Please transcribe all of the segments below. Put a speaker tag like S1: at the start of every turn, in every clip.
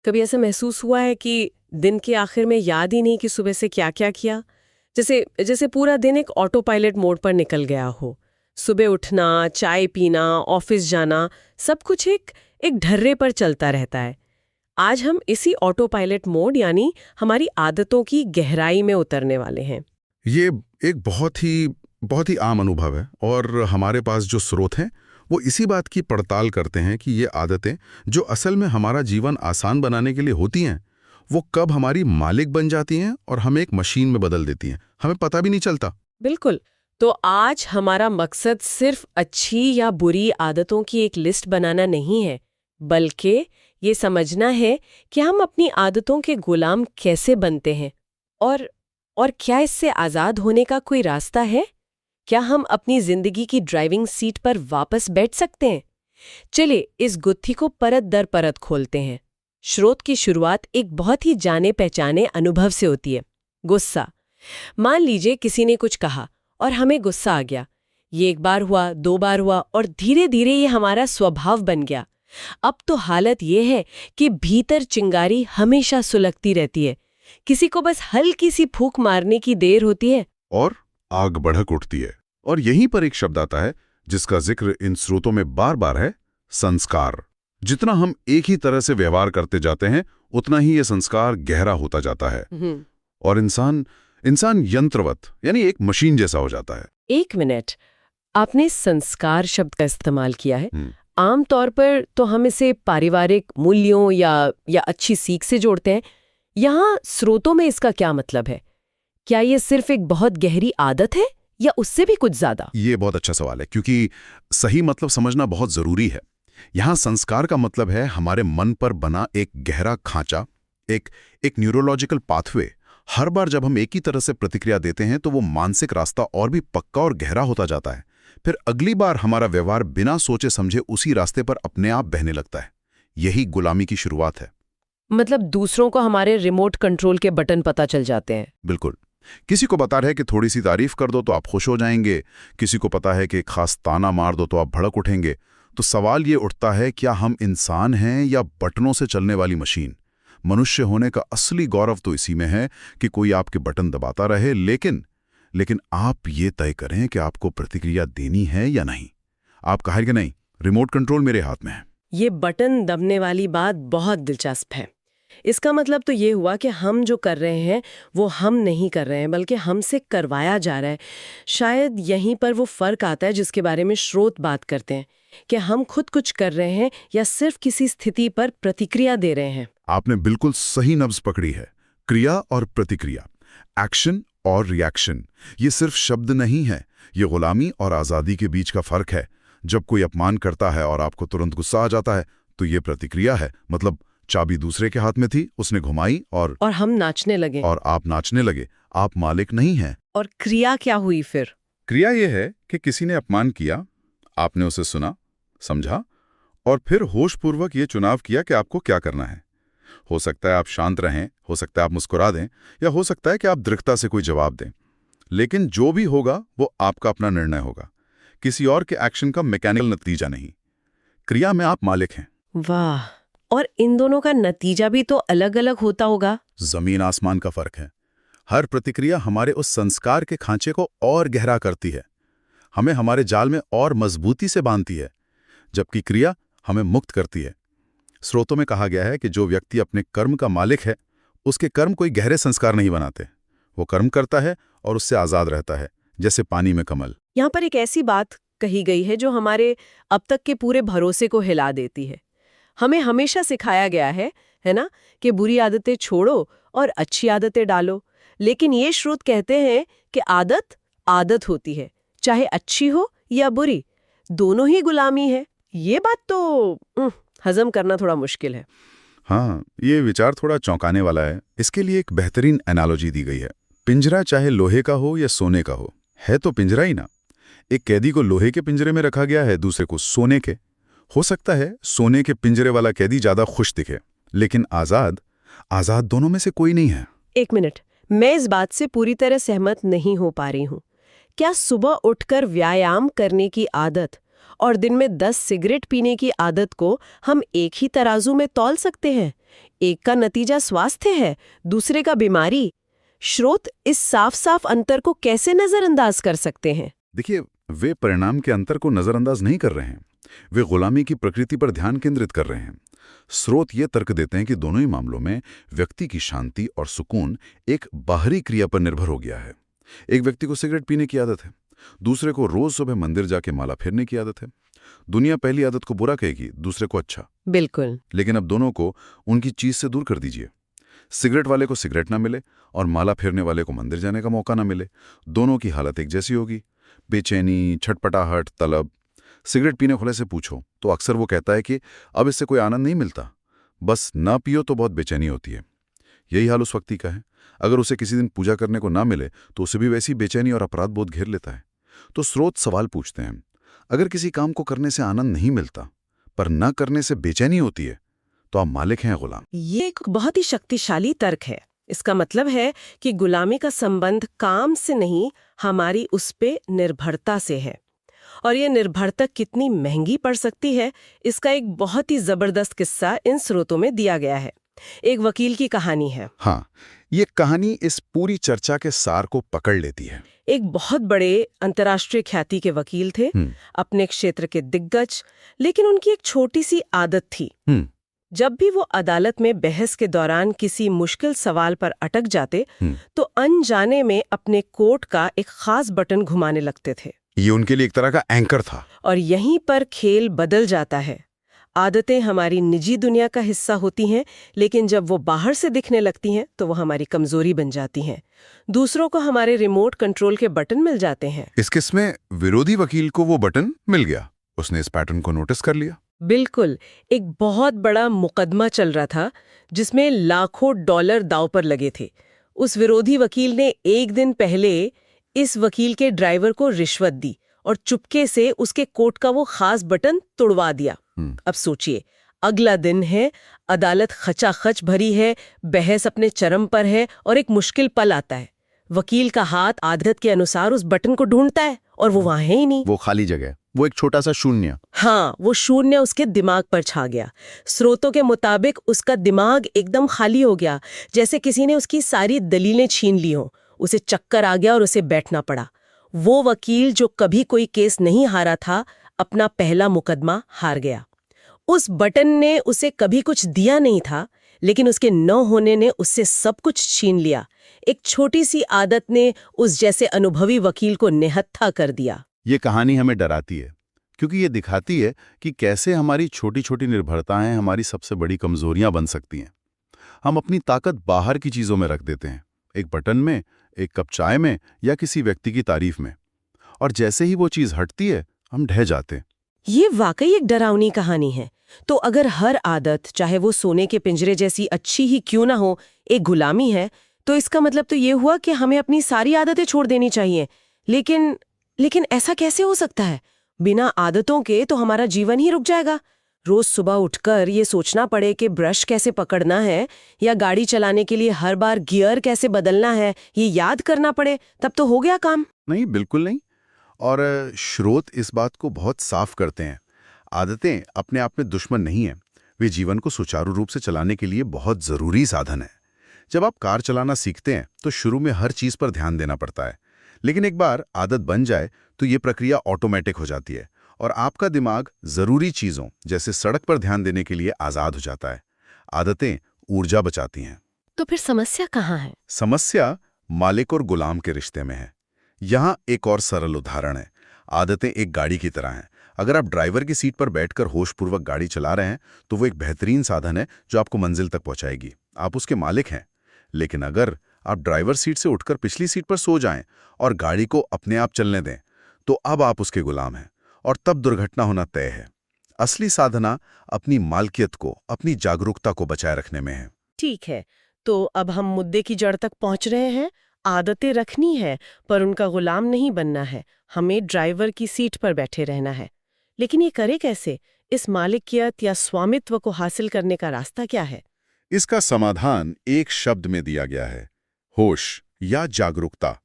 S1: कभी ऐसा महसूस हुआ है कि दिन के आखिर में याद ही नहीं कि सुबह से क्या क्या किया? जैसे जैसे पूरा दिन एक ऑटो पायलट मोड पर निकल गया हो। सुबह उठना, चाय पीना, ऑफिस जाना, सब कुछ एक एक ढर्रे पर चलता रहता है। आज हम इसी ऑटो पायलट मोड यानी हमारी आदतों की गहराई में उतरने वाले हैं।
S2: ये एक बहुत ही आम अनुभव है और हमारे पास जो स्रोत हैं वो इसी बात की पड़ताल करते हैं कि ये आदतें जो असल में हमारा जीवन आसान बनाने के लिए होती हैं वो कब हमारी मालिक बन जाती हैं और हमें एक मशीन में बदल देती हैं, हमें पता भी नहीं चलता।
S1: बिल्कुल। तो आज हमारा मकसद सिर्फ अच्छी या बुरी आदतों की एक लिस्ट बनाना नहीं है, बल्कि ये समझना है कि हम अपनी आदतों के गुलाम कैसे बनते हैं और और क्या इससे आज़ाद होने का कोई रास्ता है? क्या हम अपनी जिंदगी की ड्राइविंग सीट पर वापस बैठ सकते हैं? चलिए इस गुत्थी को परत दर परत खोलते हैं। स्रोत की शुरुआत एक बहुत ही जाने पहचाने अनुभव से होती है, गुस्सा। मान लीजिए किसी ने कुछ कहा और हमें गुस्सा आ गया। ये एक बार हुआ, दो बार हुआ और धीरे धीरे ये हमारा स्वभाव बन गया। अब तो हालत ये है कि भीतर चिंगारी हमेशा सुलगती रहती है। किसी को बस हल्की सी फूंक मारने की देर होती है
S2: और आग भड़क उठती है। और यहीं पर एक शब्द आता है जिसका जिक्र इन स्रोतों में बार बार है, संस्कार। जितना हम एक ही तरह से व्यवहार करते जाते हैं उतना ही ये संस्कार गहरा होता जाता है और इंसान यंत्रवत यानी एक मशीन जैसा हो जाता है।
S1: एक मिनट, आपने संस्कार शब्द का इस्तेमाल किया है। आमतौर पर तो हम इसे पारिवारिक मूल्यों या अच्छी सीख से जोड़ते हैं। यहाँ स्रोतों में इसका क्या मतलब है? क्या ये सिर्फ एक बहुत गहरी आदत है या उससे भी कुछ ज्यादा?
S2: ये बहुत अच्छा सवाल है क्योंकि सही मतलब समझना बहुत जरूरी है। यहाँ संस्कार का मतलब है हमारे मन पर बना एक गहरा खांचा, एक न्यूरोलॉजिकल पाथवे। हर बार जब हम एक ही तरह से प्रतिक्रिया देते हैं तो वो मानसिक रास्ता और भी पक्का और गहरा होता जाता है। फिर अगली बार हमारा व्यवहार बिना सोचे समझे उसी रास्ते पर अपने आप बहने लगता है। यही गुलामी की शुरुआत है।
S1: मतलब दूसरों को हमारे रिमोट कंट्रोल के बटन पता चल जाते हैं।
S2: बिल्कुल। किसी को पता है कि थोड़ी सी तारीफ कर दो तो आप खुश हो जाएंगे, किसी को पता है कि एक खास ताना मार दो तो आप भड़क उठेंगे। तो सवाल ये उठता है, क्या हम इंसान हैं या बटनों से चलने वाली मशीन? मनुष्य होने का असली गौरव तो इसी में है कि कोई आपके बटन दबाता रहे, लेकिन आप ये तय करें कि आपको प्रतिक्रिया देनी है या नहीं। आप कहें कि नहीं, रिमोट कंट्रोल मेरे हाथ में है।
S1: ये बटन दबने वाली बात बहुत दिलचस्प है। इसका मतलब तो ये हुआ कि हम जो कर रहे हैं वो हम नहीं कर रहे हैं, बल्कि हमसे करवाया जा रहा है। शायद यहीं पर वो फर्क आता है जिसके बारे में स्रोत बात करते हैं, कि हम खुद कुछ कर रहे हैं या सिर्फ किसी स्थिति पर प्रतिक्रिया दे रहे हैं।
S2: आपने बिल्कुल सही नब्ज पकड़ी है। क्रिया और प्रतिक्रिया, एक्शन और रिएक्शन, ये सिर्फ शब्द नहीं है, ये गुलामी और आज़ादी के बीच का फर्क है। जब कोई अपमान करता है और आपको तुरंत गुस्सा आ जाता है तो ये प्रतिक्रिया है। मतलब चाबी दूसरे के हाथ में थी, उसने घुमाई और
S1: हम नाचने लगे
S2: और आप नाचने लगे। आप मालिक नहीं हैं।
S1: और क्रिया क्या हुई फिर?
S2: क्रिया यह है कि किसी ने अपमान किया, आपने उसे सुना, समझा और फिर होशपूर्वक ये चुनाव किया कि आपको क्या करना है। हो सकता है आप शांत रहें, हो सकता है आप मुस्कुरा दें, या हो सकता है कि आप दृढ़ता से कोई जवाब दें। लेकिन जो भी होगा वो आपका अपना निर्णय होगा, किसी और के एक्शन का मैकेनिकल नतीजा नहीं। क्रिया में आप मालिक हैं।
S1: वाह! और इन दोनों का नतीजा भी तो अलग अलग होता होगा।
S2: जमीन आसमान का फर्क है। हर प्रतिक्रिया हमारे उस संस्कार के खांचे को और गहरा करती है, हमें हमारे जाल में और मजबूती से बांधती है, जबकि क्रिया हमें मुक्त करती है। स्रोतों में कहा गया है कि जो व्यक्ति अपने कर्म का मालिक है, उसके कर्म कोई गहरे संस्कार नहीं बनाते। वो कर्म करता है और उससे आजाद रहता है, जैसे पानी में कमल।
S1: यहाँ पर एक ऐसी बात कही गई है जो हमारे अब तक के पूरे भरोसे को हिला देती है। हमें हमेशा सिखाया गया है ना, कि बुरी आदतें छोड़ो और अच्छी आदतें डालो। लेकिन ये स्रोत कहते हैं कि आदत आदत होती है, चाहे अच्छी हो या बुरी, दोनों ही गुलामी है। ये बात तो हजम करना थोड़ा मुश्किल है।
S2: हाँ, ये विचार थोड़ा चौंकाने वाला है। इसके लिए एक बेहतरीन एनालॉजी दी गई है। पिंजरा चाहे लोहे का हो या सोने का है तो पिंजरा ही ना। एक कैदी को लोहे के पिंजरे में रखा गया है, दूसरे को सोने के। हो सकता है सोने के पिंजरे वाला कैदी ज्यादा खुश दिखे, लेकिन आजाद दोनों में से कोई नहीं है।
S1: एक मिनट, मैं इस बात से पूरी तरह सहमत नहीं हो पा रही हूँ। क्या सुबह उठकर व्यायाम करने की आदत और दिन में 10 सिगरेट पीने की आदत को हम एक ही तराजू में तौल सकते हैं? एक का नतीजा स्वास्थ्य है, दूसरे का बीमारी। स्रोत इस साफ साफ अंतर को कैसे नजरअंदाज कर सकते हैं?
S2: देखिए, वे परिणाम के अंतर को नजरअंदाज नहीं कर रहे हैं, वे गुलामी की प्रकृति पर ध्यान केंद्रित कर रहे हैं। स्रोत ये तर्क देते हैं कि दोनों ही मामलों में व्यक्ति की शांति और सुकून एक बाहरी क्रिया पर निर्भर हो गया है। एक व्यक्ति को सिगरेट पीने की आदत है, दूसरे को रोज सुबह मंदिर जाके माला फेरने की आदत है। दुनिया पहली आदत को बुरा कहेगी, दूसरे को अच्छा।
S1: बिल्कुल।
S2: लेकिन अब दोनों को उनकी चीज से दूर कर दीजिए। सिगरेट वाले को सिगरेट ना मिले और माला फेरने वाले को मंदिर जाने का मौका ना मिले, दोनों की हालत एक जैसी होगी। बेचैनी, छटपटाहट, तलब। सिगरेट पीने वाले से पूछो तो अक्सर वो कहता है कि अब इससे कोई आनंद नहीं मिलता, बस ना पियो तो बहुत बेचैनी होती है। यही हाल उस व्यक्ति का है। अगर उसे किसी दिन पूजा करने को ना मिले तो उसे भी वैसी बेचैनी और अपराध बोध घेर लेता है। तो स्रोत सवाल पूछते हैं, अगर किसी काम को करने से आनंद नहीं मिलता पर न करने से बेचैनी होती है तो आप मालिक हैं गुलाम।
S1: ये एक बहुत ही शक्तिशाली तर्क है। इसका मतलब है कि गुलामी का संबंध काम से नहीं, हमारी उस पे निर्भरता से है। और ये निर्भरता कितनी महंगी पड़ सकती है, इसका एक बहुत ही जबरदस्त किस्सा इन स्रोतों में दिया गया है। एक वकील की कहानी है।
S2: हाँ, ये कहानी इस पूरी चर्चा के सार को पकड़ लेती है।
S1: एक बहुत बड़े अंतर्राष्ट्रीय ख्याति के वकील थे, अपने क्षेत्र के दिग्गज, लेकिन उनकी एक छोटी सी आदत थी। जब भी वो अदालत में बहस के दौरान किसी मुश्किल सवाल पर अटक जाते तो अनजाने में अपने कोट का एक खास बटन घुमाने लगते थे।
S2: ये उनके लिए एक तरह का एंकर था।
S1: और यहीं पर खेल बदल जाता है। आदतें हमारी निजी दुनिया का हिस्सा होती हैं, लेकिन जब वो बाहर से दिखने लगती हैं तो वो हमारी कमजोरी बन जाती हैं। दूसरों को हमारे रिमोट कंट्रोल के बटन मिल जाते हैं।
S2: इस केस में विरोधी वकील को वो बटन मिल गया। उसने इस पैटर्न को नोटिस कर लिया।
S1: बिल्कुल। एक बहुत बड़ा मुकदमा चल रहा था जिसमें लाखों डॉलर दांव पर लगे थे। उस विरोधी वकील ने एक दिन पहले इस वकील के ड्राइवर को रिश्वत दी और चुपके से उसके कोट का वो खास बटन तोड़वा दिया। अब सोचिए, अगला दिन है, अदालत खचाखच भरी है, बहस अपने चरम पर है और एक मुश्किल पल आता है। वकील का हाथ आदत के अनुसार उस बटन को ढूंढता है और वो वहां है ही नहीं।
S2: वो खाली जगह, वो एक छोटा सा शून्य।
S1: हाँ, वो शून्य उसके दिमाग पर छा गया। स्रोतों के मुताबिक उसका दिमाग एकदम खाली हो गया, जैसे किसी ने उसकी सारी दलीलें छीन ली हों। उसे चक्कर आ गया और उसे बैठना पड़ा। वो वकील जो कभी कोई केस नहीं हारा था, अपना पहला मुकदमा हार गया। उस बटन ने उसे कभी कुछ दिया नहीं था, लेकिन उसके न होने ने उससे सब कुछ छीन लिया। एक छोटी सी आदत ने उस जैसे अनुभवी वकील को निहत्था कर दिया।
S2: ये कहानी हमें डराती है, क्योंकि ये दिखाती है कि कैसे हमारी छोटी छोटी निर्भरताएं हमारी सबसे बड़ी कमजोरियां बन सकती हैं। हम अपनी ताकत बाहर की चीजों में रख देते हैं, एक बटन में, एक कप चाय में या किसी व्यक्ति की तारीफ में, और जैसे ही वो चीज हटती है हम ढह जाते।
S1: ये वाकई एक डरावनी कहानी है। तो अगर हर आदत, चाहे वो सोने के पिंजरे जैसी अच्छी ही क्यों ना हो, एक गुलामी है, तो इसका मतलब तो ये हुआ कि हमें अपनी सारी आदतें छोड़ देनी चाहिए। लेकिन ऐसा कैसे हो सकता है? बिना आदतों के तो हमारा जीवन ही रुक जाएगा। रोज सुबह उठकर ये सोचना पड़े कि ब्रश कैसे पकड़ना है या गाड़ी चलाने के लिए हर बार गियर कैसे बदलना है, ये याद करना पड़े, तब तो हो गया काम।
S2: नहीं, बिल्कुल नहीं। और स्रोत इस बात को बहुत साफ करते हैं। आदतें अपने आप में दुश्मन नहीं हैं, वे जीवन को सुचारू रूप से चलाने के लिए बहुत जरूरी साधन है। जब आप कार चलाना सीखते हैं तो शुरू में हर चीज पर ध्यान देना पड़ता है, लेकिन एक बार आदत बन जाए तो ये प्रक्रिया ऑटोमेटिक हो जाती है और आपका दिमाग जरूरी चीजों जैसे सड़क पर ध्यान देने के लिए आजाद हो जाता है। आदतें ऊर्जा बचाती हैं।
S1: तो फिर समस्या कहाँ है?
S2: समस्या मालिक और गुलाम के रिश्ते में है। यहाँ एक और सरल उदाहरण है। आदतें एक गाड़ी की तरह हैं। अगर आप ड्राइवर की सीट पर बैठकर होशपूर्वक गाड़ी चला रहे हैं तो वो एक बेहतरीन साधन है जो आपको मंजिल तक पहुंचाएगी। आप उसके मालिक हैं। लेकिन अगर आप ड्राइवर सीट से उठकर पिछली सीट पर सो जाएं और गाड़ी को अपने आप चलने दें तो अब आप उसके गुलाम हैं और तब दुर्घटना होना तय है। असली साधना अपनी मालकियत को, अपनी जागरूकता को बचाए रखने में है।
S1: ठीक है, तो अब हम मुद्दे की जड़ तक पहुंच रहे हैं। आदतें रखनी है पर उनका गुलाम नहीं बनना है। हमें ड्राइवर की सीट पर बैठे रहना है। लेकिन ये करे कैसे? इस मालिकियत या स्वामित्व को हासिल करने का रास्ता क्या है?
S2: इसका समाधान एक शब्द में दिया गया है, होश या जागरूकता।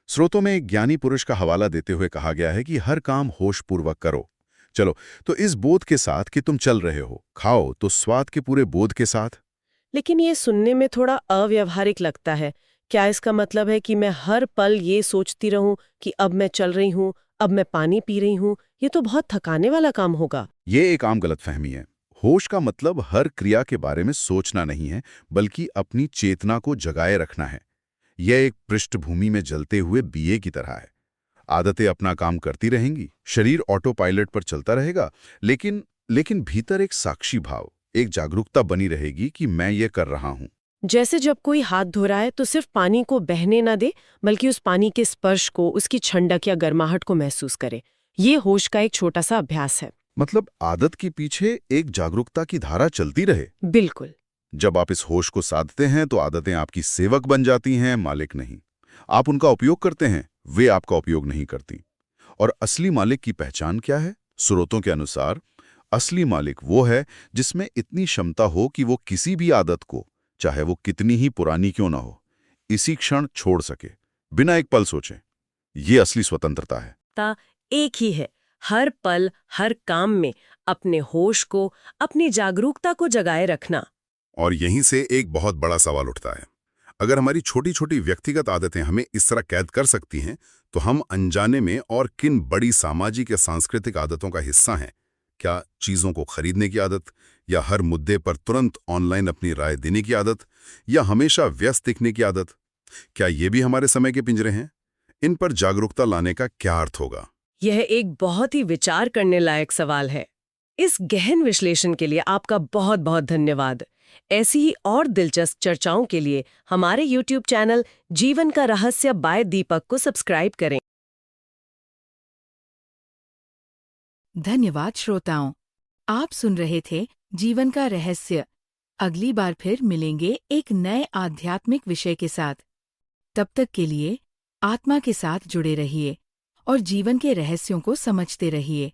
S2: स्रोतों में एक ज्ञानी पुरुष का हवाला देते हुए कहा गया है कि हर काम होशपूर्वक करो। चलो, तो इस बोध के साथ कि तुम चल रहे हो, खाओ तो स्वाद के पूरे बोध के साथ।
S1: लेकिन ये सुनने में थोड़ा अव्यावहारिक लगता है। क्या इसका मतलब है कि मैं हर पल ये सोचती रहूं कि अब मैं चल रही हूं, अब मैं पानी पी रही हूं? ये तो बहुत थकाने वाला काम होगा।
S2: ये एक आम गलतफहमी है। होश का मतलब हर क्रिया के बारे में सोचना नहीं है, बल्कि अपनी चेतना को जगाए रखना है। यह एक पृष्ठभूमि में जलते हुए दिए की तरह है। आदतें अपना काम करती रहेंगी, शरीर ऑटो पायलट पर चलता रहेगा, लेकिन भीतर एक साक्षी भाव, एक जागरूकता बनी रहेगी कि मैं ये कर रहा हूं।
S1: जैसे जब कोई हाथ धो रहा है तो सिर्फ पानी को बहने ना दे, बल्कि उस पानी के स्पर्श को, उसकी ठंडक या गर्माहट को महसूस करे। ये होश का एक छोटा सा अभ्यास है।
S2: मतलब आदत के पीछे एक जागरूकता की धारा चलती रहे।
S1: बिल्कुल।
S2: जब आप इस होश को साधते हैं तो आदतें आपकी सेवक बन जाती हैं, मालिक नहीं। आप उनका उपयोग करते हैं, वे आपका उपयोग नहीं करती। और असली मालिक की पहचान क्या है? स्रोतों के अनुसार असली मालिक वो है जिसमें इतनी क्षमता हो कि वो किसी भी आदत को, चाहे वो कितनी ही पुरानी क्यों ना हो, इसी क्षण छोड़ सके, बिना एक पल सोचे। ये असली स्वतंत्रता है।
S1: ता एक ही है, हर पल, हर काम में अपने होश को, अपनी जागरूकता को जगाए रखना।
S2: और यहीं से एक बहुत बड़ा सवाल उठता है। अगर हमारी छोटी छोटी व्यक्तिगत आदतें हमें इस तरह कैद कर सकती हैं, तो हम अनजाने में और किन बड़ी सामाजिक या सांस्कृतिक आदतों का हिस्सा हैं? क्या चीज़ों को खरीदने की आदत, या हर मुद्दे पर तुरंत ऑनलाइन अपनी राय देने की आदत, या हमेशा व्यस्त दिखने की आदत? क्या ये भी हमारे समय के पिंजरे हैं? इन पर जागरूकता लाने का क्या अर्थ होगा?
S1: यह एक बहुत ही विचार करने लायक सवाल है। इस गहन विश्लेषण के लिए आपका बहुत बहुत धन्यवाद। ऐसी ही और दिलचस्प चर्चाओं के लिए हमारे YouTube चैनल जीवन का रहस्य बाय दीपक को सब्सक्राइब करें।
S3: धन्यवाद श्रोताओं, आप सुन रहे थे जीवन का रहस्य। अगली बार फिर मिलेंगे एक नए आध्यात्मिक विषय के साथ। तब तक के लिए आत्मा के साथ जुड़े रहिए और जीवन के रहस्यों को समझते रहिए।